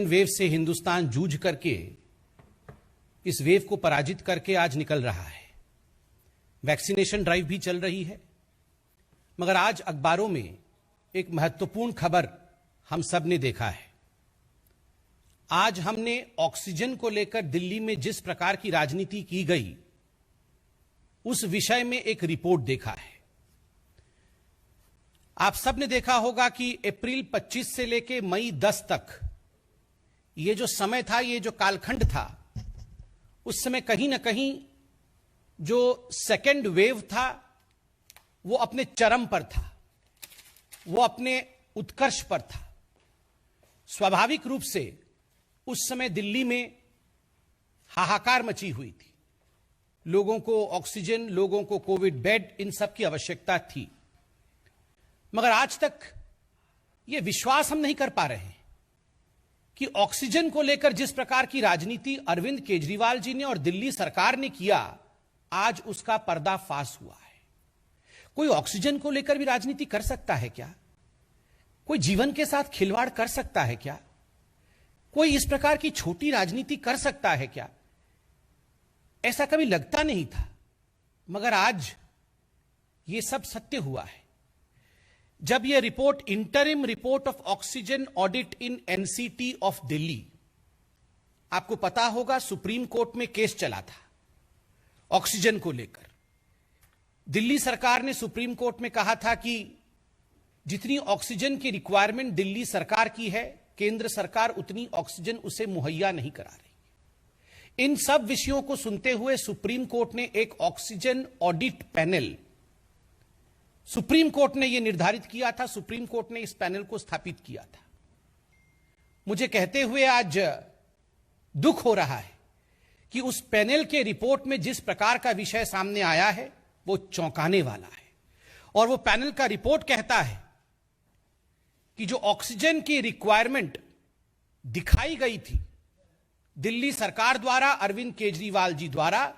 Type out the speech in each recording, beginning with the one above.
Wave से हिंदुस्तान जूझ करके इस वेव को पराजित करके आज निकल रहा है। वैक्सीनेशन ड्राइव भी चल रही है, मगर आज अखबारों में एक महत्वपूर्ण खबर हम सब ने देखा है। आज हमने ऑक्सीजन को लेकर दिल्ली में जिस प्रकार की राजनीति की गई, उस विषय में एक रिपोर्ट देखा है। आप सब ने देखा होगा कि अप्रैल 25 से लेकर मई 10 तक ये जो समय था, ये जो कालखंड था, उस समय कहीं ना कहीं जो सेकेंड वेव था वो अपने चरम पर था, वो अपने उत्कर्ष पर था। स्वाभाविक रूप से उस समय दिल्ली में हाहाकार मची हुई थी। लोगों को ऑक्सीजन, लोगों को कोविड बेड, इन सब की आवश्यकता थी। मगर आज तक ये विश्वास हम नहीं कर पा रहे हैं कि ऑक्सीजन को लेकर जिस प्रकार की राजनीति अरविंद केजरीवाल जी ने और दिल्ली सरकार ने किया, आज उसका पर्दाफाश हुआ है। कोई ऑक्सीजन को लेकर भी राजनीति कर सकता है क्या? कोई जीवन के साथ खिलवाड़ कर सकता है क्या? कोई इस प्रकार की छोटी राजनीति कर सकता है क्या? ऐसा कभी लगता नहीं था, मगर आज यह सब सत्य हुआ है। जब यह report, interim report of oxygen audit in NCT of Delhi, आपको पता होगा सुप्रीम कोर्ट में केस चला था ऑक्सीजन को लेकर। दिल्ली सरकार ने सुप्रीम कोर्ट में कहा था कि जितनी ऑक्सीजन की रिक्वायरमेंट दिल्ली सरकार की है, केंद्र सरकार उतनी ऑक्सीजन उसे मुहैया नहीं करा रही। इन सब विषयों को सुनते हुए सुप्रीम कोर्ट ने एक oxygen audit panel, supreme court ने यह निर्धारित किया था, सुप्रीम कोर्ट ने इस पैनल को स्थापित किया था। मुझे कहते हुए आज दुख हो रहा है कि उस पैनल के रिपोर्ट में जिस प्रकार का विषय सामने आया है वो चौंकाने वाला है। और वो पैनल का रिपोर्ट कहता है कि जो ऑक्सीजन की रिक्वायरमेंट दिखाई गई थी दिल्ली सरकार द्वारा, अरविंद केजरीवाल जी द्वारा,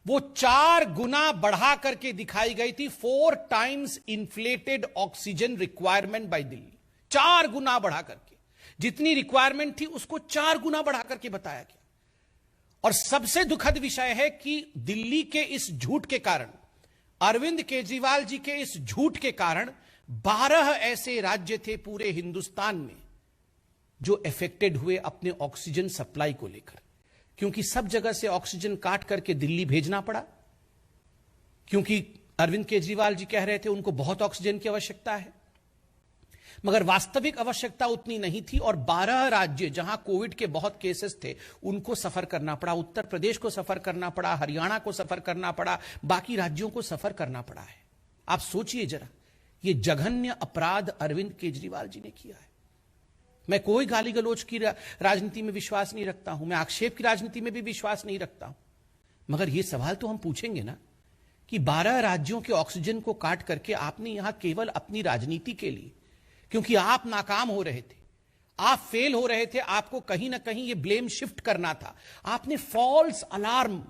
वो 4 गुना बढ़ा करके दिखाई गई थी। 4 times inflated oxygen requirement by Delhi. 4 गुना बढ़ा करके, जितनी रिक्वायरमेंट थी उसको 4 गुना बढ़ा करके बताया गया। और सबसे दुखद विषय है कि दिल्ली के इस झूठ के कारण, अरविंद केजरीवाल जी के इस झूठ के कारण 12 ऐसे राज्य थे पूरे हिंदुस्तान में जो अफेक्टेड हुए अपने ऑक्सीजन सप्लाई को लेकर, क्योंकि सब जगह से ऑक्सीजन काट करके दिल्ली भेजना पड़ा, क्योंकि अरविंद केजरीवाल जी कह रहे थे उनको बहुत ऑक्सीजन की आवश्यकता है, मगर वास्तविक आवश्यकता उतनी नहीं थी। और 12 राज्य जहां कोविड के बहुत केसेस थे उनको सफर करना पड़ा। उत्तर प्रदेश को सफर करना पड़ा, हरियाणा को सफर करना पड़ा, बाकी राज्यों को सफर करना पड़ा है। आप सोचिए जरा, ये जघन्य अपराध अरविंद केजरीवाल जी ने किया है। मैं कोई गाली गलौज की राजनीति में विश्वास नहीं रखता हूं, मैं आक्षेप की राजनीति में भी विश्वास नहीं रखता हूं, मगर यह सवाल तो हम पूछेंगे ना कि 12 राज्यों के ऑक्सीजन को काट करके आपने यहां केवल अपनी राजनीति के लिए, क्योंकि आप नाकाम हो रहे थे, आप फेल हो रहे थे, आपको कहीं ना कहीं यह ब्लेम शिफ्ट करना था, आपने फॉल्स अलार्म,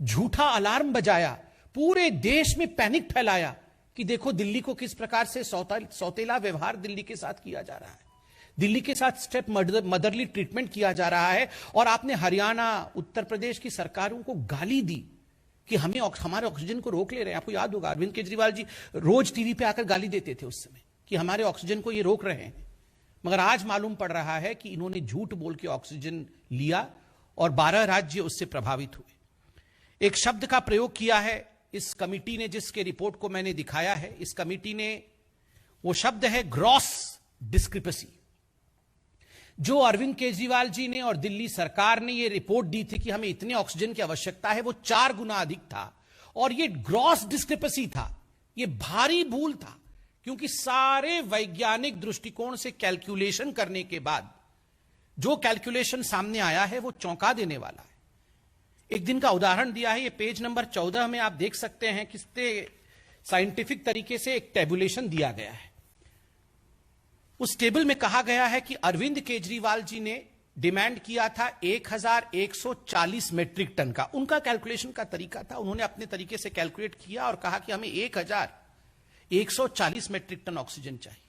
झूठा अलार्म बजाया, पूरे देश में पैनिक फैलाया कि देखो दिल्ली को किस प्रकार से सौतेला व्यवहार दिल्ली के साथ किया जा रहा है, दिल्ली के साथ स्टेप मदरली ट्रीटमेंट किया जा रहा है। और आपने हरियाणा, उत्तर प्रदेश की सरकारों को गाली दी कि हमें हमारे ऑक्सीजन को रोक ले रहे हैं। आपको याद होगा अरविंद केजरीवाल जी रोज टीवी पे आकर गाली देते थे उस समय कि हमारे ऑक्सीजन को ये रोक रहे हैं। मगर आज मालूम पड़ रहा है कि इन्होंने झूठ बोल के ऑक्सीजन लिया और 12 राज्य उससे प्रभावित हुए। एक शब्द का प्रयोग किया है इस कमिटी ने, जिसके रिपोर्ट को मैंने दिखाया है, इस कमिटी ने, वो शब्द है ग्रॉस डिस्क्रिपेंसी। जो अरविंद केजरीवाल जी ने और दिल्ली सरकार ने ये रिपोर्ट दी थी कि हमें इतने ऑक्सीजन की आवश्यकता है, वो 4 गुना अधिक था। और ये ग्रॉस डिस्क्रिपेंसी था, ये भारी भूल था, क्योंकि सारे वैज्ञानिक दृष्टिकोण से कैलकुलेशन करने के बाद जो कैलकुलेशन सामने आया है वो चौंका देने वाला है। एक दिन का उदाहरण दिया है, ये पेज नंबर 14 में आप देख सकते हैं कितने साइंटिफिक तरीके से एक टेबुलेशन दिया गया है। उस टेबल में कहा गया है कि अरविंद केजरीवाल जी ने डिमांड किया था 1140 मेट्रिक टन का, उनका कैलकुलेशन का तरीका था, उन्होंने अपने तरीके से कैलकुलेट किया और कहा कि हमें 1140 मेट्रिक टन ऑक्सीजन चाहिए।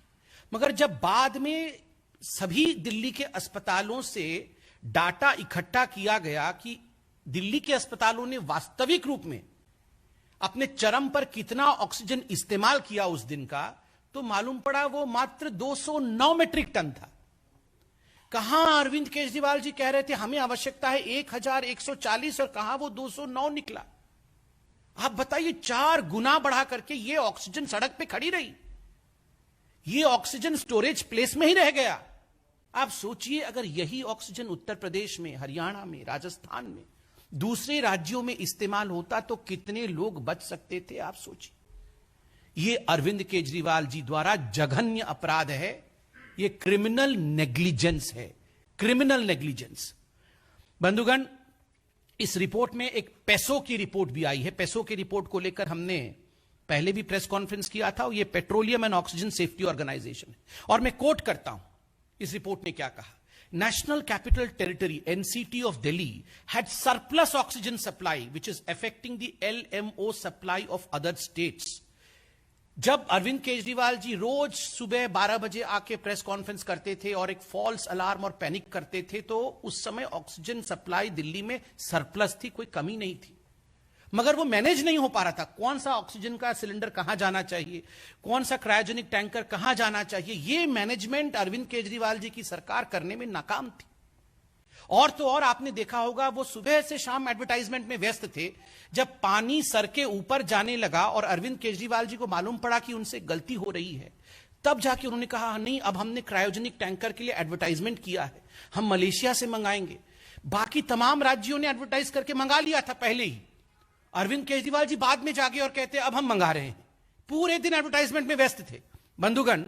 मगर जब बाद में सभी दिल्ली के अस्पतालों से डाटा इकट्ठा किया गया कि दिल्ली के अस्पतालों ने वास्तविक रूप में अपने चरम पर कितना ऑक्सीजन इस्तेमाल किया उस दिन का, तो मालूम पड़ा वो मात्र 209 मेट्रिक टन था। कहां अरविंद केजरीवाल जी कह रहे थे हमें आवश्यकता है 1140 और कहां वो 209 निकला। आप बताइए, 4 गुना बढ़ा करके ये ऑक्सीजन सड़क पे खड़ी रही, ये ऑक्सीजन स्टोरेज प्लेस में ही रह गया। आप सोचिए, अगर यही ऑक्सीजन उत्तर प्रदेश में, हरियाणा में, राजस्थान में, दूसरे राज्यों में इस्तेमाल होता तो कितने लोग बच सकते थे। आप सोचिए, ये अरविंद केजरीवाल जी द्वारा जघन्य अपराध है, ये क्रिमिनल नेग्लिजेंस है, क्रिमिनल नेग्लिजेंस। बंधुगण, इस रिपोर्ट में एक पेसो की रिपोर्ट भी आई है। पेसो की रिपोर्ट को लेकर हमने पहले भी प्रेस कॉन्फ्रेंस किया था। ये petroleum and oxygen safety organisation है, और मैं कोट करता हूं इस रिपोर्ट ने क्या कहा। National Capital Territory NCT of Delhi had surplus oxygen supply which is affecting the LMO supply of other states. जब अरविंद केजरीवाल जी रोज सुबह 12 बजे आके प्रेस कॉन्फ्रेंस करते थे और एक फॉल्स अलार्म और पैनिक करते थे, तो उस समय ऑक्सीजन सप्लाई दिल्ली में सरप्लस थी, कोई कमी नहीं थी, मगर वो मैनेज नहीं हो पा रहा था। कौन सा ऑक्सीजन का सिलेंडर कहां जाना चाहिए, कौन सा क्रायोजेनिक टैंकर कहां जाना चाहिए, ये मैनेजमेंट अरविंद केजरीवाल जी की सरकार करने में नाकाम थी। और तो और आपने देखा होगा, वो सुबह से शाम एडवर्टाइजमेंट में व्यस्त थे। जब पानी सर के ऊपर जाने लगा और अरविंद केजरीवाल जी को मालूम पड़ा कि उनसे गलती हो रही है, तब जाके उन्होंने कहा नहीं, अब हमने क्रायोजेनिक टैंकर के लिए एडवर्टाइजमेंट किया है, हम मलेशिया से मंगाएंगे। बाकी तमाम राज्यों ने एडवर्टाइज करके मंगा लिया था पहले ही। अरविंद केजरीवाल जी बाद में जागे और कहते अब हम मंगा रहे हैं। पूरे दिन एडवर्टाइजमेंट में व्यस्त थे। बंधुगण,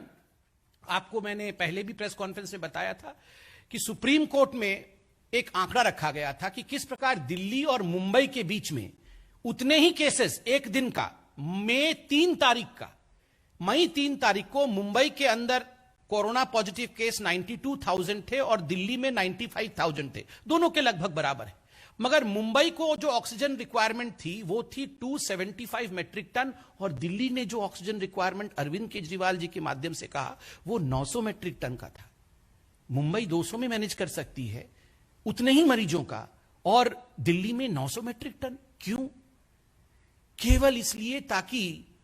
आपको मैंने पहले भी प्रेस कॉन्फ्रेंस में बताया था कि सुप्रीम कोर्ट में एक आंकड़ा रखा गया था कि किस प्रकार दिल्ली और मुंबई के बीच में उतने ही केसेस एक दिन का, मई 3 तारीख को मुंबई के अंदर कोरोना पॉजिटिव केस 92,000 थे और दिल्ली में 95,000 थे, दोनों के लगभग बराबर है। मगर मुंबई को जो ऑक्सीजन रिक्वायरमेंट थी वो थी 275 मेट्रिक टन, और दिल्ली ने जो ऑक्सीजन रिक्वायरमेंट अरविंद केजरीवाल जी के माध्यम से कहा वो 900 मेट्रिक टन का था। मुंबई 200 में मैनेज कर सकती है उतने ही मरीजों का, और दिल्ली में 900 मेट्रिक टन। क्यों? केवल इसलिए ताकि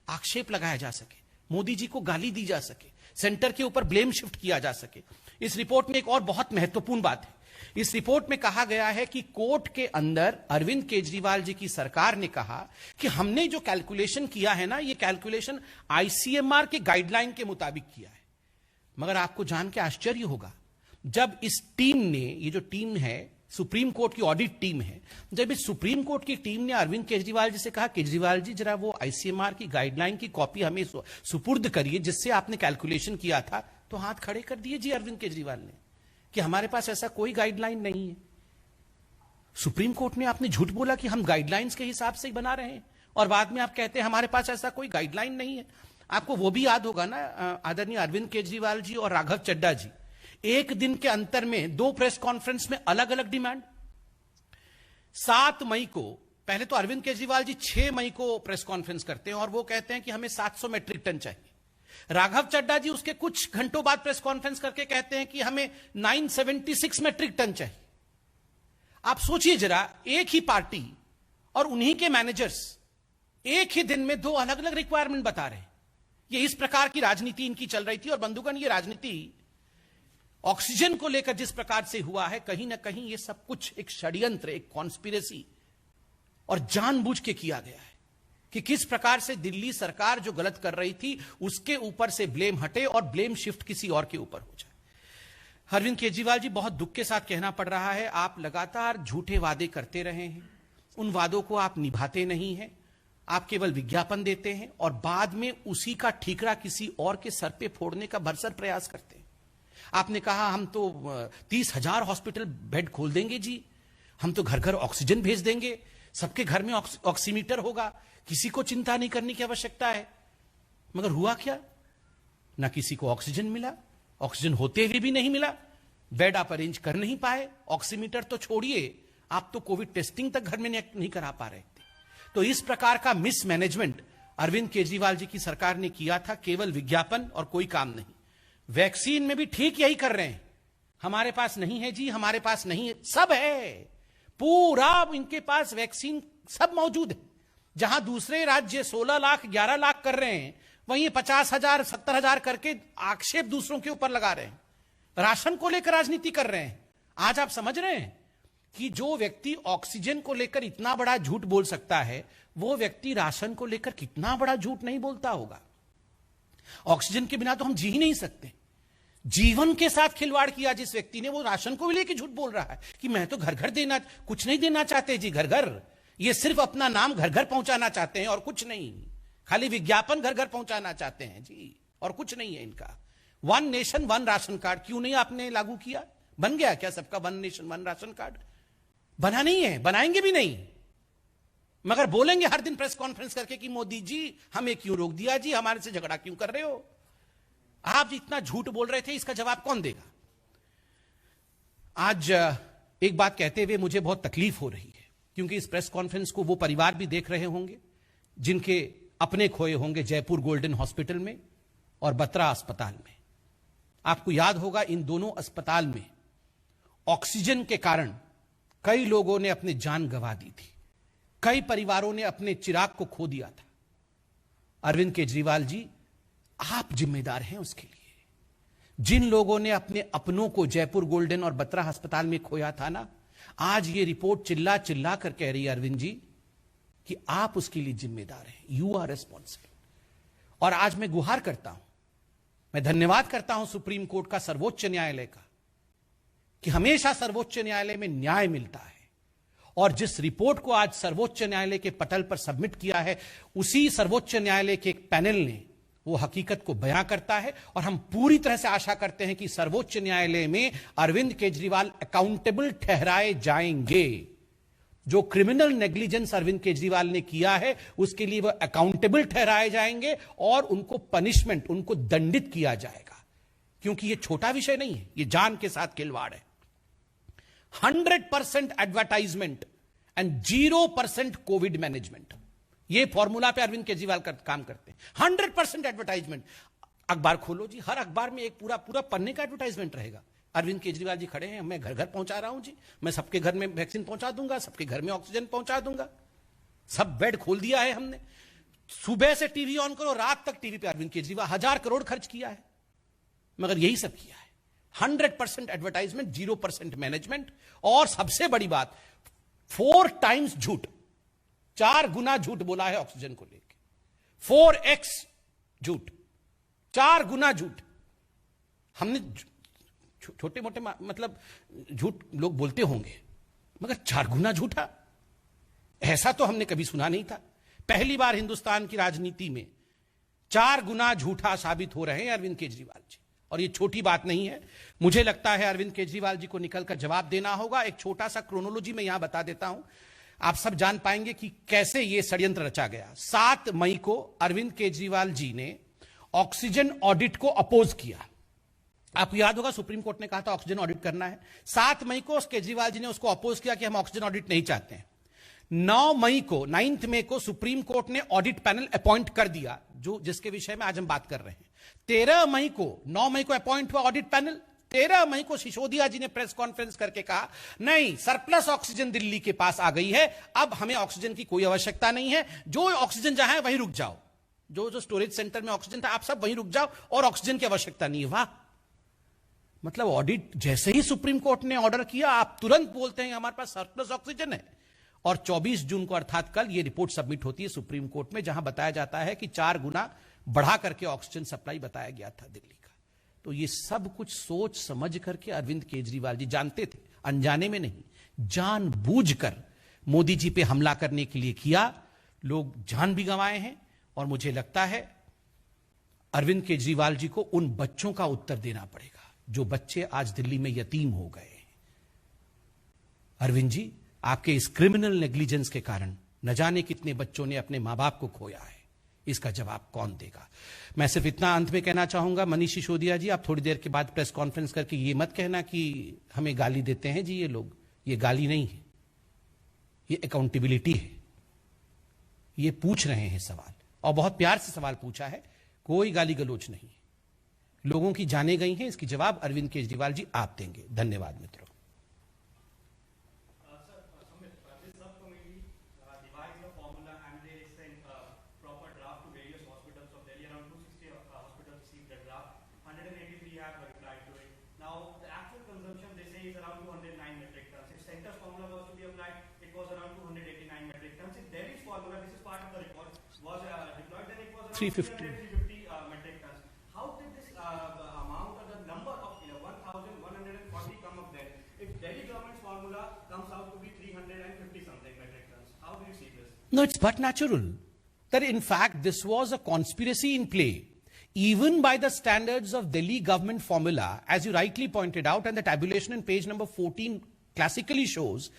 आक्षेप लगाया जा सके, मोदी जी को गाली दी जा सके, सेंटर के ऊपर ब्लेम शिफ्ट किया जा सके। इस रिपोर्ट में एक और बहुत महत्वपूर्ण बात है। इस रिपोर्ट में कहा गया है कि कोर्ट के अंदर अरविंद केजरीवाल जी की सरकार ने कहा कि हमने जो कैलकुलेशन किया है ना, ये कैलकुलेशन आईसीएमआर के गाइडलाइन के मुताबिक किया है। मगर आपको जान के आश्चर्य होगा, जब इस टीम ने, ये जो टीम है सुप्रीम कोर्ट की ऑडिट टीम है, जब इस सुप्रीम कोर्ट की टीम ने अरविंद केजरीवाल जी से कहा केजरीवाल जी जरा वो आईसीएमआर की गाइडलाइन की कॉपी हमें सुपुर्द करिए जिससे आपने कैलकुलेशन किया था, तो हाथ खड़े कर दिए जी अरविंद केजरीवाल ने कि हमारे पास ऐसा कोई गाइडलाइन नहीं है। सुप्रीम कोर्ट ने आपने झूठ बोला कि हम गाइडलाइंस के हिसाब से ही बना रहे हैं, और बाद में आप कहते हैं हमारे पास ऐसा कोई गाइडलाइन नहीं है। आपको वो भी याद होगा ना, आदरणीय अरविंद केजरीवाल जी और राघव चड्ढा जी एक दिन के अंतर में 2 प्रेस कॉन्फ्रेंस में अलग अलग डिमांड। 7 मई को, पहले तो अरविंद केजरीवाल जी 6 मई को प्रेस कॉन्फ्रेंस करते हैं और वो कहते हैं कि हमें 700 मेट्रिक टन चाहिए। राघव चड्ढा जी उसके कुछ घंटों बाद प्रेस कॉन्फ्रेंस करके कहते हैं कि हमें 976 मेट्रिक टन चाहिए। आप सोचिए जरा, एक ही पार्टी और उन्हीं के मैनेजर्स एक ही दिन में 2 अलग अलग रिक्वायरमेंट बता रहे हैं। ये इस प्रकार की राजनीति इनकी चल रही थी। और बंधुगण, ये राजनीति ऑक्सीजन को लेकर जिस प्रकार से हुआ है, कहीं ना कहीं ये सब कुछ एक षड्यंत्र, एक कॉन्स्पिरेसी और जानबूझ के किया गया है कि किस प्रकार से दिल्ली सरकार जो गलत कर रही थी उसके ऊपर से ब्लेम हटे और ब्लेम शिफ्ट किसी और के ऊपर हो जाए। अरविंद केजरीवाल जी, बहुत दुख के साथ कहना पड़ रहा है, आप लगातार झूठे वादे करते रहे हैं, उन वादों को आप निभाते नहीं हैं, आप केवल विज्ञापन देते हैं और बाद में उसी का ठीकरा किसी और के सर पे फोड़ने का भरसक प्रयास करते हैं। आपने कहा हम तो 30,000 हॉस्पिटल बेड खोल देंगे जी, हम तो घर घर ऑक्सीजन भेज देंगे, सबके घर में ऑक्सीमीटर होगा, किसी को चिंता नहीं करने की आवश्यकता है। मगर हुआ क्या? ना किसी को ऑक्सीजन मिला, ऑक्सीजन होते हुए भी नहीं मिला, बेड आप अरेंज कर नहीं पाए, ऑक्सीमीटर तो छोड़िए, आप तो कोविड टेस्टिंग तक घर में नहीं करा पा रहे थे। तो इस प्रकार का मिसमैनेजमेंट अरविंद केजरीवाल जी की सरकार ने किया था, केवल विज्ञापन और कोई काम नहीं। वैक्सीन में भी ठीक यही कर रहे हैं। हमारे पास नहीं है जी, हमारे पास नहीं है, सब है, पूरा इनके पास वैक्सीन सब मौजूद है। जहां दूसरे राज्य 16 लाख 11 लाख कर रहे हैं, वहीं 50,000 70,000 करके आक्षेप दूसरों के ऊपर लगा रहे हैं। राशन को लेकर राजनीति कर रहे हैं। आज आप समझ रहे हैं कि जो व्यक्ति ऑक्सीजन को लेकर इतना बड़ा झूठ बोल सकता है, वो व्यक्ति राशन को लेकर कितना बड़ा झूठ नहीं बोलता होगा। ऑक्सीजन के बिना तो हम जी ही नहीं सकते। जीवन के साथ खिलवाड़ किया जिस व्यक्ति ने, वो राशन को भी लेकर झूठ बोल रहा है कि मैं तो घर घर देना, कुछ नहीं देना चाहते जी घर घर, ये सिर्फ अपना नाम घर घर पहुंचाना चाहते हैं और कुछ नहीं, खाली विज्ञापन घर घर पहुंचाना चाहते हैं जी, और कुछ नहीं है इनका। One nation one ration card क्यों नहीं आपने लागू किया? बन गया क्या सबका one nation one ration card? बना नहीं है, बनाएंगे भी नहीं, मगर बोलेंगे हर दिन प्रेस कॉन्फ्रेंस करके कि मोदी जी हमें क्यों रोक दिया जी, हमारे से झगड़ा क्यों कर रहे हो? आप इतना झूठ बोल रहे थे, इसका जवाब कौन देगा? आज एक बात कहते हुए मुझे बहुत तकलीफ हो रही है, क्योंकि इस प्रेस कॉन्फ्रेंस को वो परिवार भी देख रहे होंगे जिनके अपने खोए होंगे जयपुर गोल्डन हॉस्पिटल में और बत्रा अस्पताल में। आपको याद होगा इन दोनों अस्पताल में ऑक्सीजन के कारण कई लोगों ने अपनी जान गंवा दी थी, कई परिवारों ने अपने चिराग को खो दिया था। अरविंद केजरीवाल जी, आप जिम्मेदार हैं उसके लिए। जिन लोगों ने अपने अपनों को जयपुर गोल्डन और बत्रा अस्पताल में खोया था ना, आज ये रिपोर्ट चिल्ला चिल्ला कर कह रही है अरविंद जी कि आप उसके लिए जिम्मेदार हैं, यू आर रिस्पॉन्सिबल। और आज मैं गुहार करता हूं, मैं धन्यवाद करता हूं सुप्रीम कोर्ट का, सर्वोच्च न्यायालय का, कि हमेशा सर्वोच्च न्यायालय में न्याय मिलता है। और जिस रिपोर्ट को आज सर्वोच्च न्यायालय के पटल पर सबमिट किया है, उसी सर्वोच्च न्यायालय के एक पैनल ने वो हकीकत को बयां करता है। और हम पूरी तरह से आशा करते हैं कि सर्वोच्च न्यायालय में अरविंद केजरीवाल अकाउंटेबल ठहराए जाएंगे। जो क्रिमिनल नेग्लिजेंस अरविंद केजरीवाल ने किया है, उसके लिए वह अकाउंटेबल ठहराए जाएंगे और उनको पनिशमेंट, उनको दंडित किया जाएगा, क्योंकि यह छोटा विषय नहीं है, यह जान के साथ खिलवाड़ है। 100% एडवर्टाइजमेंट एंड 0% कोविड मैनेजमेंट, ये फॉर्मूला पे अरविंद केजरीवाल काम करते हैं। 100% एडवर्टाइजमेंट। अखबार खोलो जी, हर अखबार में एक पूरा पूरा पन्ने का एडवर्टाइजमेंट रहेगा। अरविंद केजरीवाल जी खड़े हैं, मैं घर घर पहुंचा रहा हूं जी, मैं सबके घर में वैक्सीन पहुंचा दूंगा, सबके घर में ऑक्सीजन पहुंचा दूंगा, सब बेड खोल दिया है हमने। सुबह से टीवी ऑन करो, रात तक टीवी पे अरविंद केजरीवाल, 1000 करोड़ खर्च किया है, मगर यही सब किया है। 100% एडवर्टाइजमेंट, 0% मैनेजमेंट। और सबसे बड़ी बात, 4 टाइम्स झूठ, 4 गुना झूठ बोला है ऑक्सीजन को लेकर, 4x झूठ, 4 गुना झूठ। हमने छोटे मोटे मतलब झूठ लोग बोलते होंगे, मगर 4 गुना झूठा, ऐसा तो हमने कभी सुना नहीं था। पहली बार हिंदुस्तान की राजनीति में 4 गुना झूठा साबित हो रहे हैं अरविंद केजरीवाल जी, और ये छोटी बात नहीं है। मुझे लगता है अरविंद केजरीवाल जी को निकलकर जवाब देना होगा। एक छोटा सा क्रोनोलॉजी मैं यहां बता देता हूं, आप सब जान पाएंगे कि कैसे यह षड्यंत्र रचा गया। 7 मई को अरविंद केजरीवाल जी ने ऑक्सीजन ऑडिट को अपोज किया। आपको याद होगा सुप्रीम कोर्ट ने कहा था ऑक्सीजन ऑडिट करना है। 7 मई को केजरीवाल जी ने उसको अपोज किया कि हम ऑक्सीजन ऑडिट नहीं चाहते हैं। 9 मई को सुप्रीम कोर्ट ने ऑडिट पैनल अपॉइंट कर दिया, जो जिसके विषय में आज हम बात कर रहे हैं। 9 मई को अपॉइंट हुआ ऑडिट पैनल। 13 मई को सिसोदिया जी ने प्रेस कॉन्फ्रेंस करके कहा नहीं, सरप्लस ऑक्सीजन दिल्ली के पास आ गई है, अब हमें ऑक्सीजन की कोई आवश्यकता नहीं है, जो ऑक्सीजन जहां है वहीं रुक जाओ, जो स्टोरेज सेंटर में ऑक्सीजन था आप सब वहीं रुक जाओ और ऑक्सीजन की आवश्यकता नहीं है। वाह, मतलब ऑडिट जैसे ही सुप्रीम कोर्ट ने ऑर्डर किया, आप तुरंत बोलते हैं हमारे पास सरप्लस ऑक्सीजन है। और 24 जून को अर्थात कल ये रिपोर्ट सबमिट होती है सुप्रीम कोर्ट में, जहां बताया जाता है कि 4 गुना बढ़ा करके ऑक्सीजन सप्लाई बताया गया था दिल्ली का। तो ये सब कुछ सोच समझ करके अरविंद केजरीवाल जी, जानते थे, अनजाने में नहीं, जानबूझकर मोदी जी पे हमला करने के लिए किया। लोग जान भी गंवाए हैं, और मुझे लगता है अरविंद केजरीवाल जी को उन बच्चों का उत्तर देना पड़ेगा जो बच्चे आज दिल्ली में यतीम हो गए हैं। अरविंद जी, आपके इस क्रिमिनल नेग्लिजेंस के कारण न जाने कितने बच्चों ने अपने मां बाप को खोया है, इसका जवाब कौन देगा? मैं सिर्फ इतना अंत में कहना चाहूंगा, मनीष सिसोदिया जी, आप थोड़ी देर के बाद प्रेस कॉन्फ्रेंस करके ये मत कहना कि हमें गाली देते हैं जी ये लोग। ये गाली नहीं है, ये अकाउंटेबिलिटी है। ये पूछ रहे हैं सवाल, और बहुत प्यार से सवाल पूछा है, कोई गाली गलोच नहीं। लोगों की जाने गई हैं, इसकी जवाब अरविंद केजरीवाल जी आप देंगे। धन्यवाद मित्रों। Was deployed, then it was around 350 metric tons. How did this amount or the number of 1,140 come up then? If Delhi government's formula comes out to be 350 something metric tons, how do you see this? No, it's but natural that in fact this was a conspiracy in play. Even by the standards of Delhi government formula, as you rightly pointed out, and the tabulation in page number 14 classically shows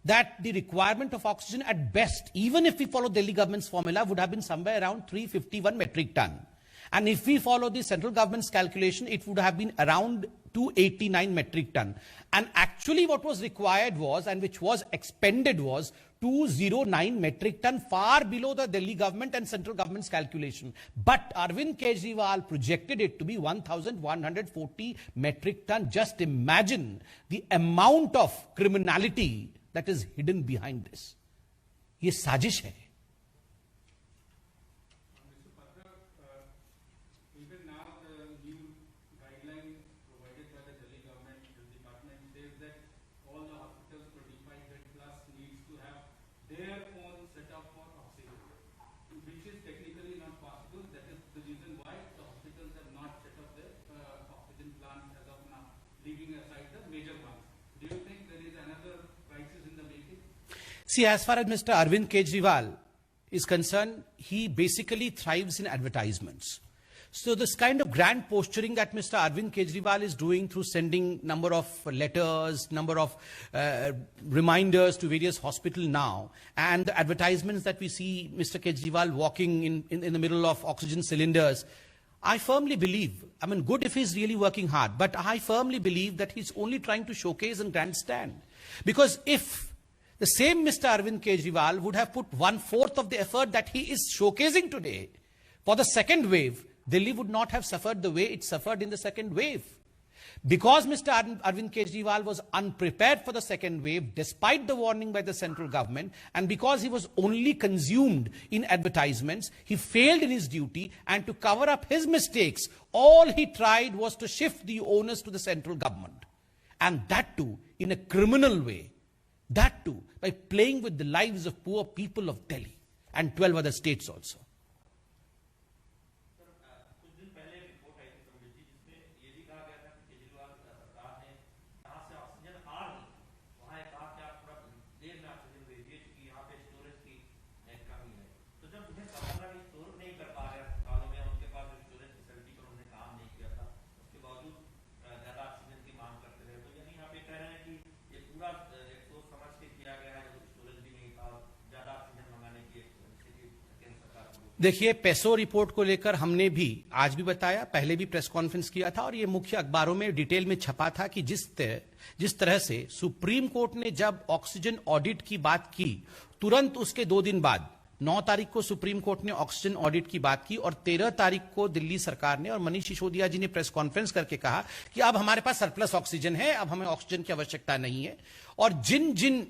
that the requirement of oxygen at best, even if we follow Delhi government's formula, would have been somewhere around 351 metric ton. And if we follow the central government's calculation, it would have been around 289 metric ton. And actually what was required was, and which was expended was, 209 metric ton, far below the Delhi government and central government's calculation. But Arvind Kejriwal projected it to be 1,140 metric ton. Just imagine the amount of criminality that is hidden behind this. ये साजिश है। Even now, the new guideline provided by the Delhi government department says that all the hospitals 25 bed plus needs to have their own setup for oxygen, which is technically not possible. That is the reason why the hospitals have not set up their oxygen plants as of now, leaving aside the major ones. Do you think there is another crisis in the making? See, as far as Mr. Arvind Kejriwal is concerned, he basically thrives in advertisements. So this kind of grand posturing that Mr. Arvind Kejriwal is doing through sending number of letters, number of reminders to various hospitals now, and the advertisements that we see Mr. Kejriwal walking in the middle of oxygen cylinders, I firmly believe, I mean, good if he's really working hard, but I firmly believe that he's only trying to showcase and grandstand. Because if the same Mr. Arvind Kejriwal would have put 1/4 of the effort that he is showcasing today for the second wave, Delhi would not have suffered the way it suffered in the second wave. Because Mr. Arvind Kejriwal was unprepared for the second wave, despite the warning by the central government, and because he was only consumed in advertisements, he failed in his duty, and to cover up his mistakes, all he tried was to shift the onus to the central government. And that too, in a criminal way. That too, by playing with the lives of poor people of Delhi and 12 other states also. कुछ दिन पहले report आई थी संबित जी, जिसमें ये भी कहा गया था कि केजरीवाल सरकार ने जहां से ऑक्सीजन आ रही वहां कहा कि आप थोड़ा देर में ऑक्सीजन भेजिए क्योंकि यहाँ पे स्टोरेज की कमी है। तो जब उन्हें पता लगा कि स्टोर नहीं कर पा रहे अस्पतालों में, उनके पास जो स्टोरेज फैसिलिटी पर उन्होंने काम नहीं किया था, उसके बावजूद ज्यादा ऑक्सीजन की मांग करते रहे। तो यानी यहाँ पे कह रहे हैं कि ये पूरा सोच समझ के किया गया है, स्टोरेज भी नहीं था, ज्यादा ऑक्सीजन मंगाने की केंद्र सरकार को। देखिए, पेसो रिपोर्ट को लेकर हमने भी आज भी बताया, पहले भी प्रेस कॉन्फ्रेंस किया था, और ये मुख्य अखबारों में डिटेल में छपा था कि जिस तरह से सुप्रीम कोर्ट ने जब ऑक्सीजन ऑडिट की बात की, तुरंत उसके 2 दिन बाद 9 तारीख को सुप्रीम कोर्ट ने ऑक्सीजन ऑडिट की बात की, और 13 तारीख को दिल्ली सरकार ने और मनीष सिसोदिया जी ने प्रेस कॉन्फ्रेंस करके कहा कि अब हमारे पास सरप्लस ऑक्सीजन है, अब हमें ऑक्सीजन की आवश्यकता नहीं है। और जिन जिन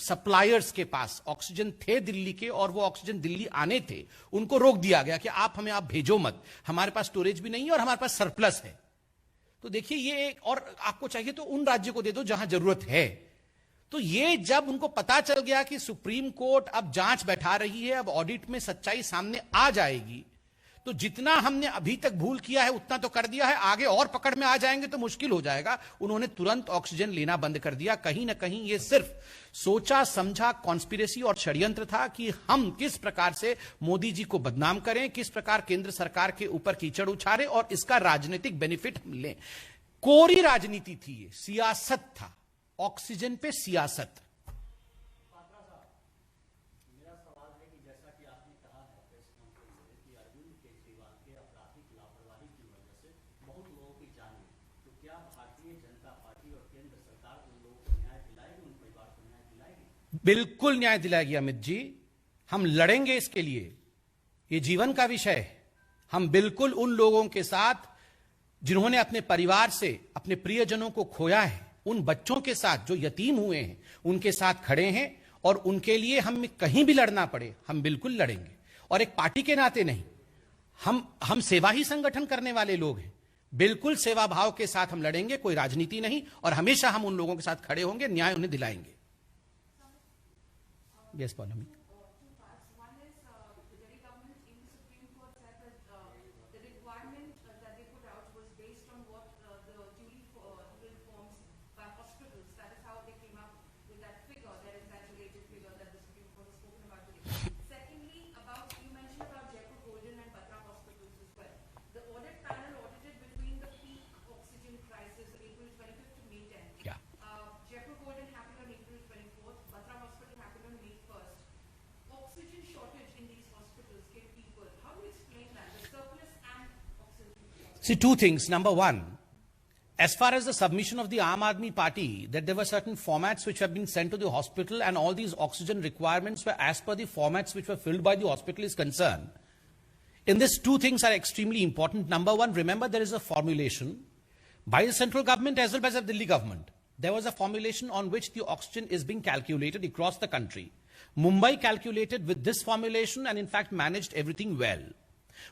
सप्लायर्स के पास ऑक्सीजन थे दिल्ली के, और वो ऑक्सीजन दिल्ली आने थे, उनको रोक दिया गया कि आप भेजो मत, हमारे पास स्टोरेज भी नहीं है और हमारे पास सरप्लस है। तो देखिए, ये और आपको चाहिए तो उन राज्यों को दे दो जहां जरूरत है। तो ये जब उनको पता चल गया कि सुप्रीम कोर्ट अब जांच बैठा रही है, अब ऑडिट में सच्चाई सामने आ जाएगी, तो जितना हमने अभी तक भूल किया है उतना तो कर दिया है, आगे और पकड़ में आ जाएंगे तो मुश्किल हो जाएगा। उन्होंने तुरंत ऑक्सीजन लेना बंद कर दिया। कहीं ना कहीं ये सिर्फ सोचा समझा कॉन्स्पिरेसी और षड्यंत्र था कि हम किस प्रकार से मोदी जी को बदनाम करें, किस प्रकार केंद्र सरकार के ऊपर कीचड़ उछारे और इसका राजनीतिक बेनिफिट लें। कोरी राजनीति थी, ये सियासत था, ऑक्सीजन पे सियासत। बिल्कुल न्याय दिलाएगी अमित जी, हम लड़ेंगे इसके लिए, ये जीवन का विषय है। हम बिल्कुल उन लोगों के साथ जिन्होंने अपने परिवार से अपने प्रियजनों को खोया है, उन बच्चों के साथ जो यतीम हुए हैं, उनके साथ खड़े हैं और उनके लिए हम कहीं भी लड़ना पड़े हम बिल्कुल लड़ेंगे। और एक पार्टी के नाते नहीं, हम सेवा ही संगठन करने वाले लोग हैं, बिल्कुल सेवा भाव के साथ हम लड़ेंगे, कोई राजनीति नहीं, और हमेशा हम उन लोगों के साथ खड़े होंगे, न्याय उन्हें दिलाएंगे। Yes Paulami. See, two things. Number one, as far as the submission of the Aam Aadmi Party, that there were certain formats which have been sent to the hospital and all these oxygen requirements were as per the formats which were filled by the hospital is concerned. In this, two things are extremely important. Number one, remember there is a formulation by the central government as well as the Delhi government. There was a formulation on which the oxygen is being calculated across the country. Mumbai calculated with this formulation and in fact managed everything well.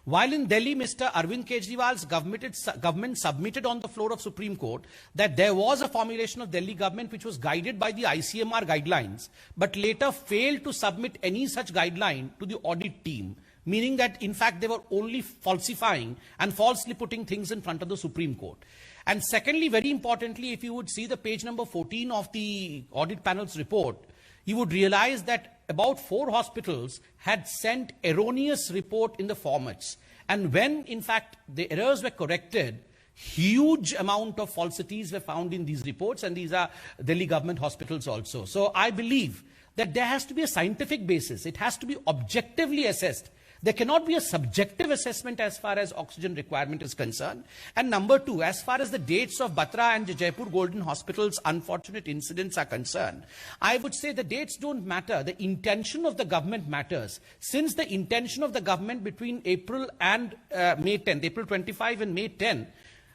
While in Delhi, Mr. Arvind Kejriwal's government submitted on the floor of Supreme Court that there was a formulation of Delhi government which was guided by the ICMR guidelines, but later failed to submit any such guideline to the audit team, meaning that in fact they were only falsifying and falsely putting things in front of the Supreme Court. And secondly, very importantly, if you would see the page number 14 of the audit panel's report, you would realize that about 4 hospitals had sent erroneous report in the formats. And when, in fact, the errors were corrected, huge amount of falsities were found in these reports, and these are Delhi government hospitals also. So I believe that there has to be a scientific basis. It has to be objectively assessed. There cannot be a subjective assessment as far as oxygen requirement is concerned. And number two, as far as the dates of Batra and Jaipur Golden Hospital's unfortunate incidents are concerned, I would say the dates don't matter. The intention of the government matters. Since the intention of the government between April and May 10th, April 25 and May 10,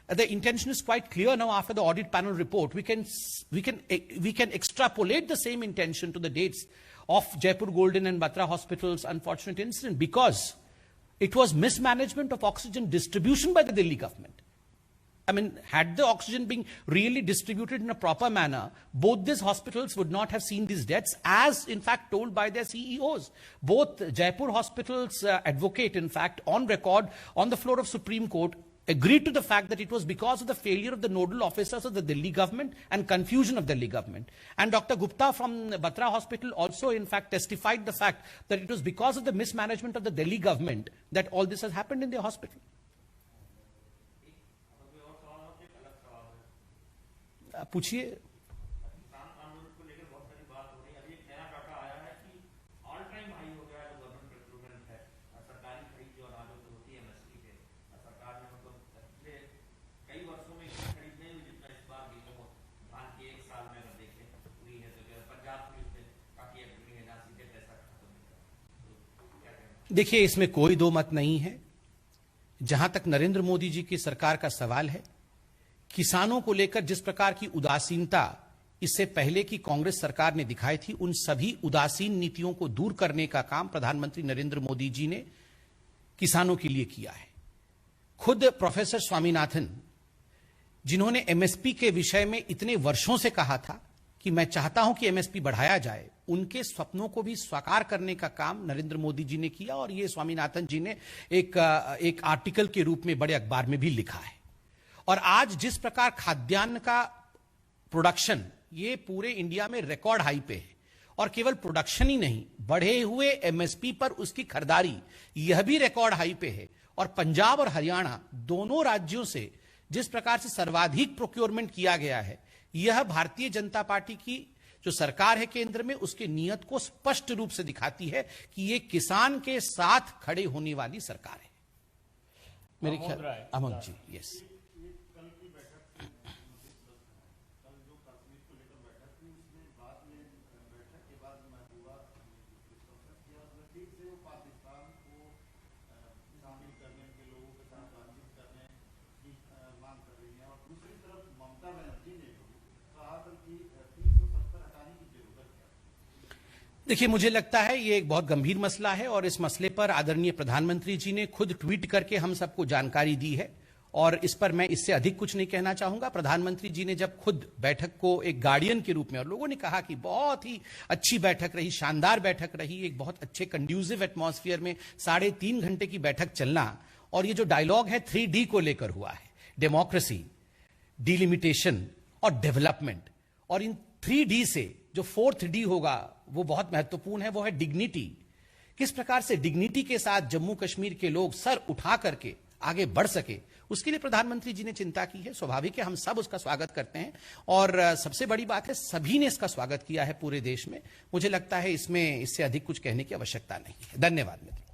the intention is quite clear now after the audit panel report. We can extrapolate the same intention to the dates of Jaipur Golden and Batra Hospital's unfortunate incident, because it was mismanagement of oxygen distribution by the Delhi government. I mean, had the oxygen been really distributed in a proper manner, both these hospitals would not have seen these deaths, as in fact told by their CEOs. Both Jaipur Hospital's advocate, in fact, on record, on the floor of Supreme Court, agreed to the fact that it was because of the failure of the nodal officers of the Delhi government and confusion of Delhi government. And Dr. Gupta from Batra Hospital also in fact testified the fact that it was because of the mismanagement of the Delhi government that all this has happened in their hospital. पूछिए। देखिए, इसमें कोई दो मत नहीं है। जहां तक नरेंद्र मोदी जी की सरकार का सवाल है, किसानों को लेकर जिस प्रकार की उदासीनता इससे पहले की कांग्रेस सरकार ने दिखाई थी, उन सभी उदासीन नीतियों को दूर करने का काम प्रधानमंत्री नरेंद्र मोदी जी ने किसानों के लिए किया है। खुद प्रोफेसर स्वामीनाथन, जिन्होंने एमएसपी के विषय में इतने वर्षों से कहा था कि मैं चाहता हूं कि एमएसपी बढ़ाया जाए, उनके स्वप्नों को भी साकार करने का काम नरेंद्र मोदी जी ने किया। और ये स्वामीनाथन जी ने एक आर्टिकल के रूप में बड़े अखबार में भी लिखा है। और आज जिस प्रकार खाद्यान्न का प्रोडक्शन ये पूरे इंडिया में रिकॉर्ड हाई पे है, और केवल प्रोडक्शन ही नहीं, बढ़े हुए एमएसपी पर उसकी खरीदारी यह भी रिकॉर्ड हाई पे है। और पंजाब और हरियाणा दोनों राज्यों से जिस प्रकार से सर्वाधिक प्रोक्योरमेंट किया गया है, यह भारतीय जनता पार्टी की जो सरकार है केंद्र में, उसके नियत को स्पष्ट रूप से दिखाती है कि ये किसान के साथ खड़े होने वाली सरकार है। मेरे ख्याल अमन जी, यस। दूसरी तरफ ममता बनर्जी ने कहा था कि 370 हटाने की जरूरत है। देखिए, मुझे लगता है ये एक बहुत गंभीर मसला है और इस मसले पर आदरणीय प्रधानमंत्री जी ने खुद ट्वीट करके हम सबको जानकारी दी है और इस पर मैं इससे अधिक कुछ नहीं कहना चाहूंगा। प्रधानमंत्री जी ने जब खुद बैठक को एक गार्डियन के रूप में, और लोगों ने कहा कि बहुत ही अच्छी बैठक रही, शानदार बैठक रही, एक बहुत अच्छे कंड्यूसिव एटमॉस्फेयर में 3.5 घंटे की बैठक चलना, और ये जो डायलॉग है 3D को लेकर हुआ है, डेमोक्रेसी, डिलिमिटेशन और डेवलपमेंट, और इन 3D से जो 4th D होगा वो बहुत महत्वपूर्ण है, वो है डिग्निटी। किस प्रकार से डिग्निटी के साथ जम्मू कश्मीर के लोग सर उठा करके आगे बढ़ सके, उसके लिए प्रधानमंत्री जी ने चिंता की है। स्वाभाविक है, हम सब उसका स्वागत करते हैं और सबसे बड़ी बात है सभी ने इसका स्वागत किया है पूरे देश में। मुझे लगता है इसमें इससे अधिक कुछ कहने की आवश्यकता नहीं है। धन्यवाद मित्रों।